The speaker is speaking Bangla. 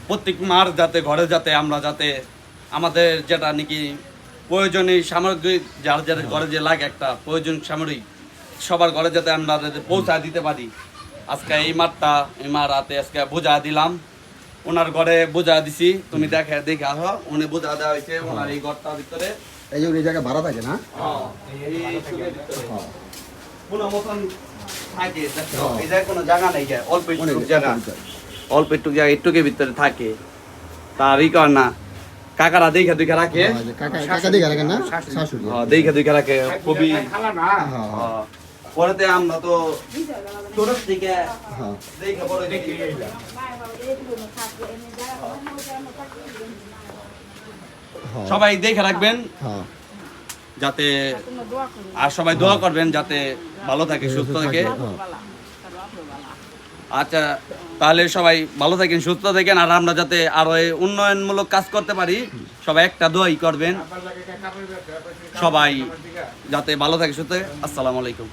প্রত্যেক মার যাতে ঘরে যাতে আমরা যাতে আমাদের যেটা নাকি প্রয়োজনীয় সামগ্রী যার যার ঘরে যে লাগে একটা প্রয়োজন সামগ্রী সবার ঘরে যাতে আমরা যাতে পৌঁছা দিতে পারি। আজকে এই মার রাতে আজকে বোঝা দিলাম, ওনার ঘরে বোঝা দিছি। তুমি দেখে আসো, উনি বোঝা দেওয়া হয়েছে ওনার এই ঘরটার ভিতরে। এই যে এই জায়গায় ভাড়া থাকে না, কোনো মতন থাকে, এই জায়গায় কোনো জায়গা নেই, অল্প একটু জায়গা, অল্প একটু জায়গা একটুকের ভিতরে থাকে। তার এই কারণ না কাকারা দেখা দেখা রাখে, কাকা দেখা রাখেন না, শাশুড়ি দেখা দেখা রাখে খুবই। পরেতে আমরা তো ছোট থেকে দেখে বড় দেখি, সবাই দেখে রাখবেন যাতে, আর সবাই দোয়া করবেন যাতে ভালো থাকে সুস্থ থাকে। আচ্ছা তাহলে সবাই ভালো থাকেন সুস্থ থাকেন, আর আমরা যাতে আরো উন্নয়নমূলক কাজ করতে পারি সবাই একটা দোয়াই করবেন, সবাই যাতে ভালো থাকে সুস্থ থাকে। আসসালামু আলাইকুম।